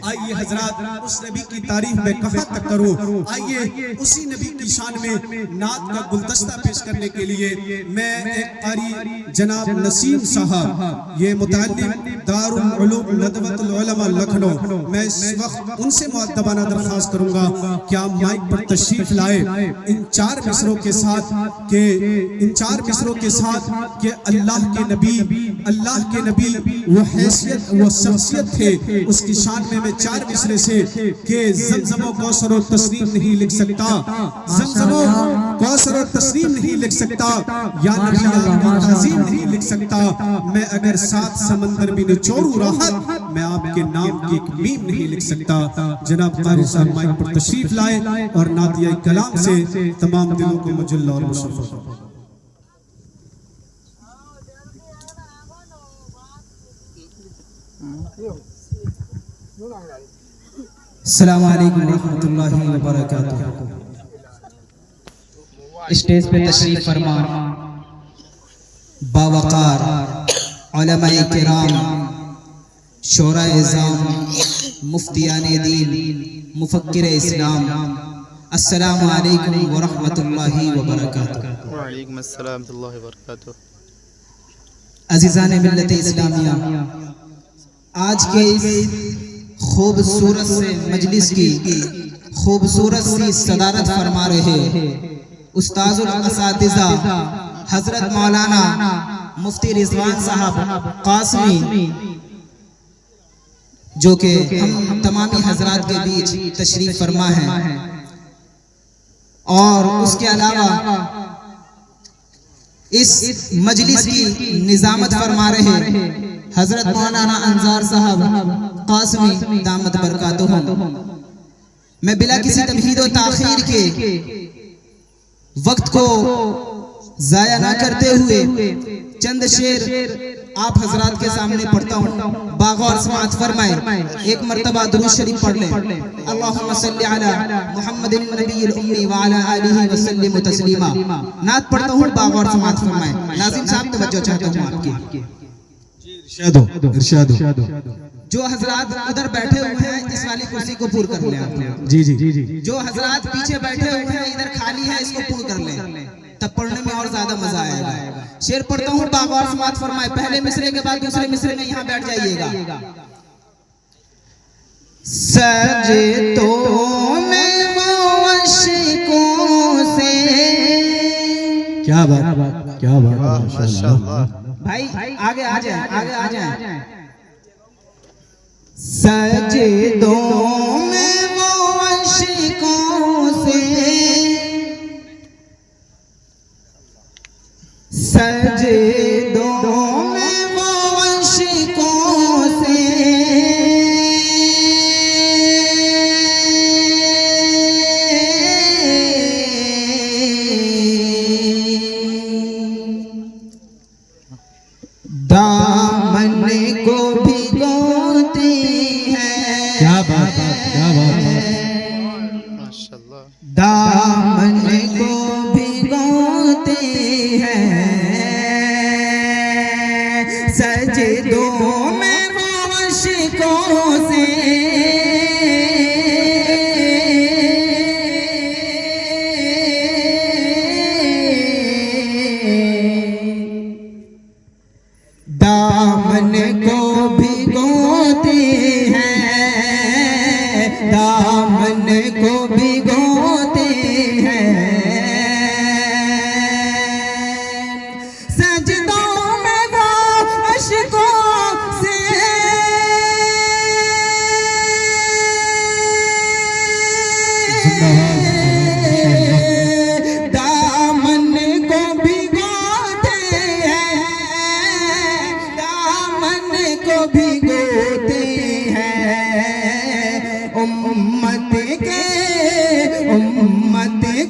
आइए हजरात उस नबी की तारीफ में कहाँ तक करूं, आइए उसी नबी की शान में नात का गुलदस्ता पेश करने के लिए मैं एक कारी जनाब नसीम साहब, ये मुतअल्लिम दारुल उलूम नदवतुल उलमा लखनऊ, मैं इस वक्त उनसे मुअद्दबाना दरख्वास्त करूंगा कि आप माइक पर तशरीफ लाए इन चार मिसरों के साथ के अल्लाह के नबी वो हैसियत वो शख्सियत थे, उसकी शान में मैं चार मिसरे से के ज़मज़म कौसर और तस्नीम नहीं लिख सकता, ज़मज़म कौसर और तस्नीम नहीं लिख सकता, या नबी आपकी ताज़ीम नहीं लिख सकता। मैं अगर सात समंदर भी निचोड़ूं राहत, मैं आपके नाम की एक मीम नहीं लिख सकता। जनाब कारी साहब माइक पर तशरीफ लाए और नातिया कलाम से तमाम दिलों को मुजल्ला और मुशर्रफ। अस्सलामु अलैकुम रहमतुल्लाहि व बरकातुहू। स्टेज पे तशरीफ फरमा बावकार उलमाए किराम, शोराए इज़ाम, मुफ्तियाने दीन, मुफक्किर इस्लाम, अस्सलामु अलैकुम व रहमतुल्लाहि व बरकातुहू। व अलैकुम अस्सलाम व रहमतुल्लाहि व बरकातुहू। अज़ीज़ान मिल्लत इस्लामिया, आज के इस खूबसूरत से मजलिस की खूबसूरत सी सदारत फरमा रहे उस्ताजुल असातिज़ा हजरत मौलाना मुफ्ती रिजवान साहब कासमी, जो कि हम तमामी हजरात के बीच तशरीफ फरमा हैं, और उसके अलावा इस मजलिस की निजामत फरमा रहे हजरत मौलाना अंजार साहब कासमी दामत बरकातुहू। मैं बिला किसी तमहीद व ताखीर के वक्त को जाया ना करते हुए चंद शेर आप हजरात के सामने पढ़ता हूँ, बागौर समाअत फरमाए। एक मर्तबा दुरूद शरीफ पढ़ लें। अल्लाहुम्मा सल्ली अला मुहम्मदिन नबिय्यिल उम्मी व अला आलिहि व सल्लिम तस्लीमा। नात पढ़ता हूँ, बागौर समाअत फरमाए। नाज़िम साहब तवज्जो चाहता हूँ आपकी। इरशाद जो हजरात उधर बैठे हुए हैं इस वाली कुर्सी को पूर्ण कर लें। जी जी जी जी। जो हजरात पीछे बैठे हुए हैं इधर खाली है, इसको पूर्ण कर लें, तब पढ़ने में और ज्यादा मजा आएगा। शेर पढ़ता हूँ, बागौर समाअत फरमाए। पहले मिसरे के बाद दूसरे मिसरे में यहाँ बैठ जाइएगा। सजे तो मैं वो अश्कों से, क्या बात माशाअल्लाह। भाई आगे आ जाए, आगे आ जाए। सजे दो मैं वो अश्कों से, सजे दो मैं वो अश्कों से, दामन को भिगोते हैं। क्या बात माशाअल्लाह। दामन को भिगोते हैं, सजे दो मैं वो अश्कों से, दामन को भिगोते हैं, दामन को भिगोते हैं, सजदों में वो अश्कों से, दामन को भिगोते हैं, दामन को भिगोते हैं, उम्मत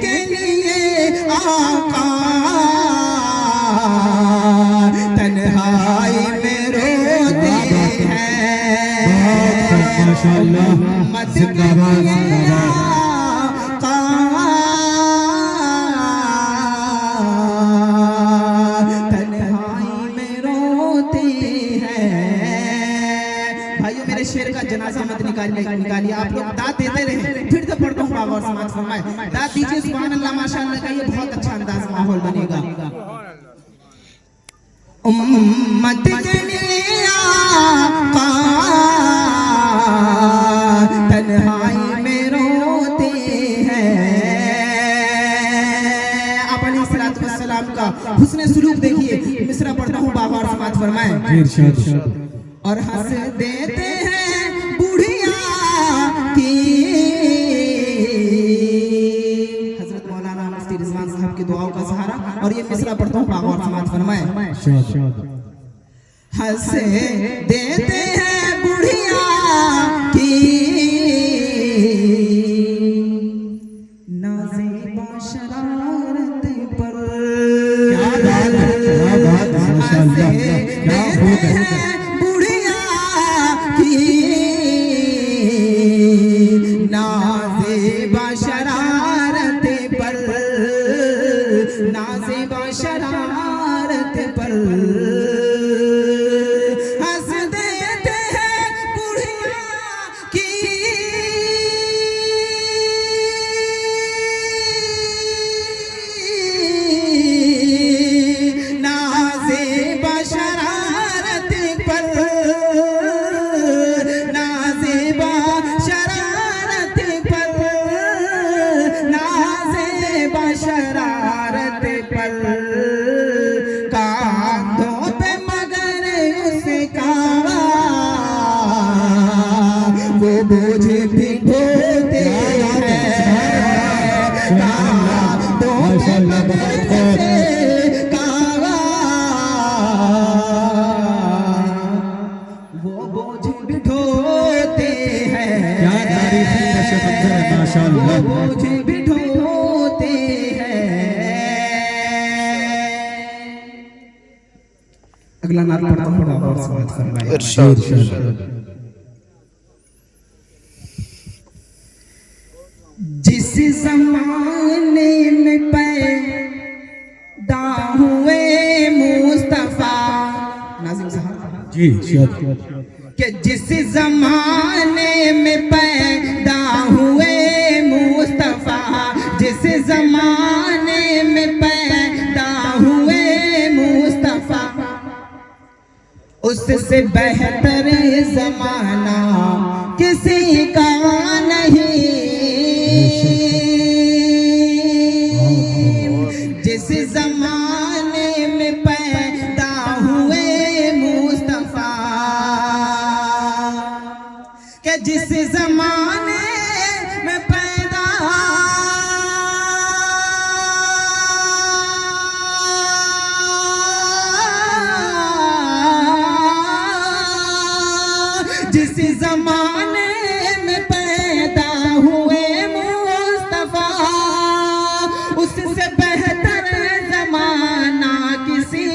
के लिए आका तन्हाई में रोते हैं, माशाअल्लाह। उम्मत के लिए आका तन्हाई में रोते हैं। भाइयों मेरे शेर का जनाजा मत निकालिए। निकालिए। आप लोग दाद देते रहे, फिर से पढ़ता हूँ बाबा और समाज फरमाए। दाद दीजिए, सुभान अल्लाह, माशाअल्लाह का ये बहुत अच्छा अंदाज माहौल बनेगा। उम्मत के लिए आका तन्हाई में रोते हैं। आप अलैहिस्सलाम का हुस्न सुलूक देखिए। मिसरा पढ़ता हूँ बाबा और समाज फरमाए। और हंस देते हैं बुढ़िया की। हजरत मौलाना मुफ्ती रिजवान साहब की दुआओं का सहारा। और ये मिसरा पढ़ता हूँ बाबा और समाज फरमाए। हंस देते हैं बुढ़िया की नाज़ेबा शरारत पर। हंस देते हैं बुढ़िया की नाज़ेबा शरारत पर, नाज़ेबा शरारत पर। हंस देते हैं बुढ़िया की नाज़ेबा शरारत पर, नाज़ेबा शरारत पर, नाज़ेबा शरारत पर। कांधों पे मगर उसका वो बोझ भी ढोते हैं। कांधों पे मगर उसका वो बोझ भी ढोते हैं। वो बोझ भी ढोते हैं। अगला नात पढ़ता हूँ बाबा और समाज फरमाए। इरशाद। जिस ज़माने में पैदा हुए मुस्तफा, नाज़िम साहब कि जिस ज़माने में पैदा हुए मुस्तफा, जिस ज़माने में पैदा हुए मुस्तफा, उससे बेहतर ज़माना किसी का नहीं। जिस ज़माने में पैदा हुए मुस्तफा, कि जिस ज़माने में पैदा जिस ज़माने में पैदा हुए मुस्तफा, उससे बेहतर ज़माना किसी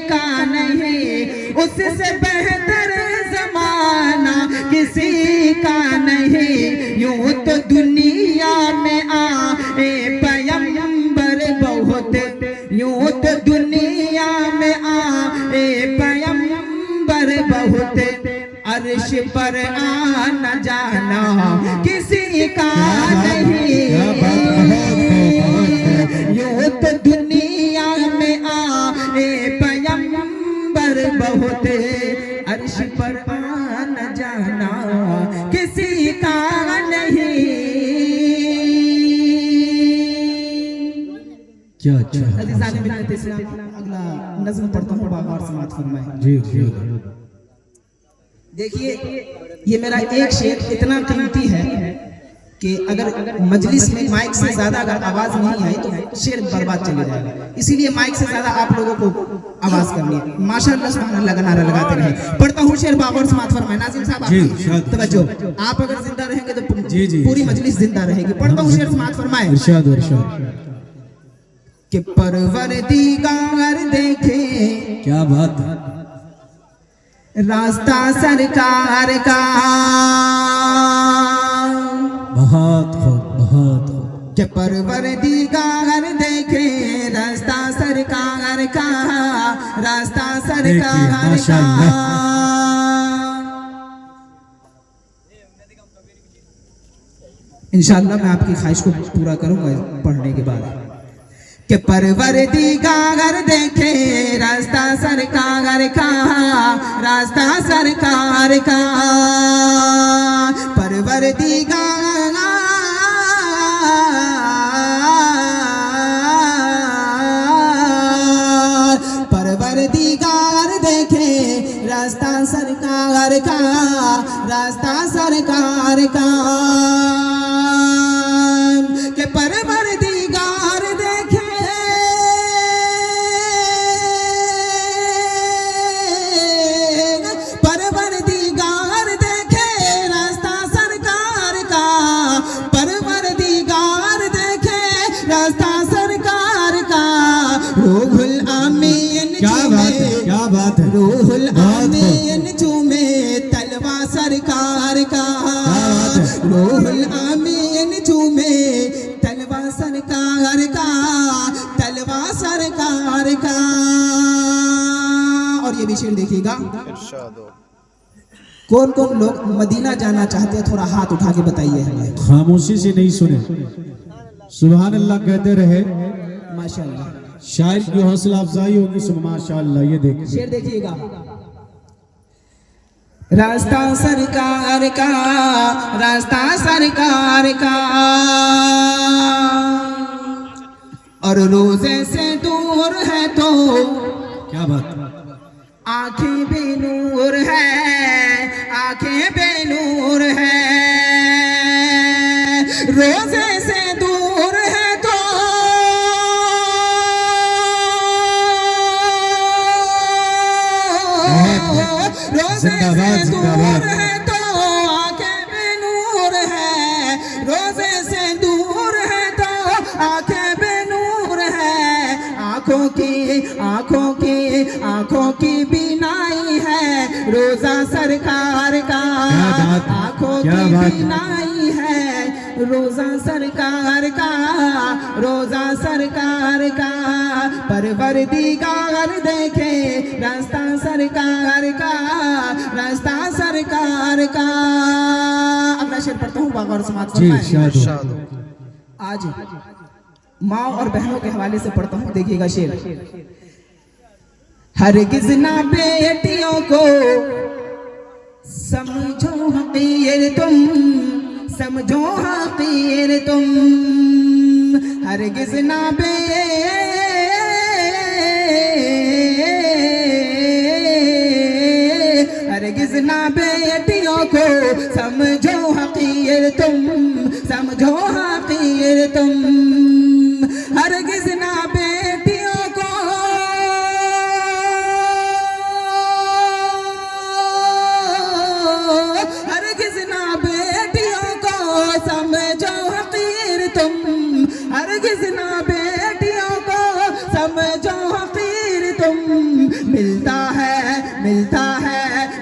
का नहीं। उससे बेहतर ज़माना किसी का नहीं। यूं तो दुनिया में आए पैगंबर बहुत, यूं तो दुनिया में आए पैगंबर बहुत। अर्श पर आना जाना किसी का नहीं। यूं तो दुनिया में आए पैगंबर बहुत। अर्श पर आना जाना किसी का नहीं। क्या अच्छा। अगला नज़्म पढ़ता हूँ बाबा और समाज फरमाए। देखिए, ये मेरा एक शेर इतना कीमती है कि अगर मजलिस में माइक से ज्यादा अगर आवाज नहीं आई तो शेर बर्बाद चले जाएगा। इसीलिए माइक से ज्यादा आप लोगों को आवाज करनी है। माशाअल्लाह सुभान अल्लाह का नारा लगाते रहे। पढ़ता हूँ शेर बाबा और समाज फरमाए। नाज़िम साहब तवज्जो, आप अगर जिंदा रहेंगे तो पूरी मजलिस जिंदा रहेगी। पढ़ता हूँ शेर समाज फरमाए। कि परवरदिगार देखे, क्या बात, रास्ता सरकार का बहुत खूब, बहुत खूब। कि परवरदिगार देखे रास्ता सरकार का, रास्ता सरकार का। इंशाअल्लाह मैं आपकी ख्वाहिश को पूरा करूंगा पढ़ने के बाद। कि परवरदिगार देखे रास्ता सरकार का, रास्ता सरकार का, परवरदिगार परवरदिगार देखे रास्ता सरकार का, रास्ता सरकार का, के परवरदिगार देखे परवरदिगार देखे रास्ता सरकार का, परवरदिगार देखे रास्ता सरकार का, रूहुल आमीन क्या बात है, रूहुल आमीन चूमे तलवा सरकार का, रूहुल आमीन चूमे तलवा सरकार का, तलवा सरकार का। और ये भी शेर देखिएगा, इरशाद हो। कौन कौन लोग मदीना जाना चाहते हैं, थोड़ा हाथ उठा के बताइए हमें। खामोशी से नहीं सुने, सुभान अल्लाह कहते रहे, माशाअल्लाह। शायर की हौसला अफजाई होगी, सुन माशाअल्लाह। ये देखिए शेर देखिएगा, रास्ता सरकार का, रास्ता सरकार का, और रोजे से दूर है तो क्या बात, आंखें बेनूर है, आंखें बेनूर है, रोजे से दूर है तो रोजे से दूर है तो आंखें बेनूर है, रोजे से दूर है तो आंखें बेनूर है, आंखों की बीनाई है रोजा सरकार का, आंखों की बीनाई है रोजा सरकार का, रोजा सरकार का, परवरदिगार देखे रास्ता सरकार का, रास्ता सरकार का। अगला शेर पढ़ता हूँ, बागौर समाज फरमाएं। इरशाद हो। आज माँ और बहनों के हवाले से पढ़ता हूँ, देखिएगा शेर। हरगिज़ ना बेटियों को समझो हकीर तुम, समझो हकीर तुम, हरगिज़ ना हरगिज़ ना बेटियों को समझो हकीर तुम, समझो हकीर तुम, हरगिज़ ना बेटियों को हरगिज़ ना बेटियों को समझो हकीर तुम, हरगिज़ ना बेटियों को समझो हकीर तुम, मिलता है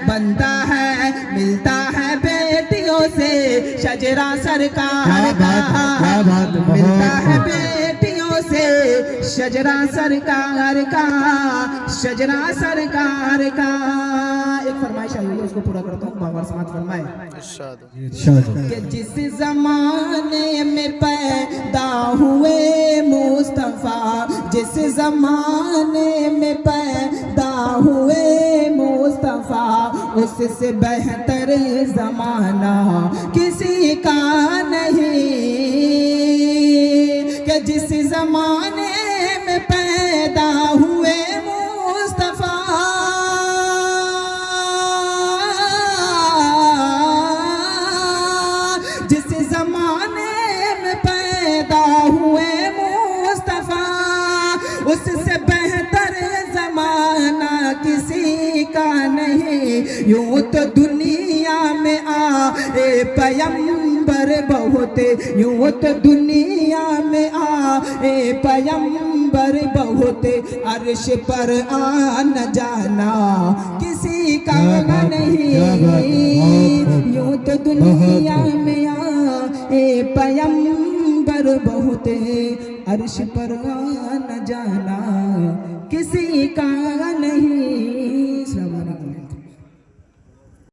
बनता है, मिलता है बेटियों से शजरा सरकार का, मिलता है बेटियों से शजरा सरकार का, शजरा सरकार का। एक फरमाइश आई है, उसको पूरा करता हूँ, बाबर समाज फरमाए। इरशाद हो। कि जिस जमाने में पैदा हुए मुस्तफा, जिस जमाने में पैदा हुए मुस्तफा, उससे बेहतर जमाना किसी का नहीं, कि जिस जमाने में पैदा हुए मुस्तफा, जिस जमाने में पैदा हुए मुस्तफा, उससे बेहतर जमाना किसी का नहीं। यूं तो दुनिया में आए पैगंबर बहुत, यूं तो दुनिया में आए पैगंबर बहुत, अर्श पर आन जाना किसी का नहीं। यूं तो दुनिया में आए पैगंबर बहुत, अर्श पर आन जाना किसी का नहीं।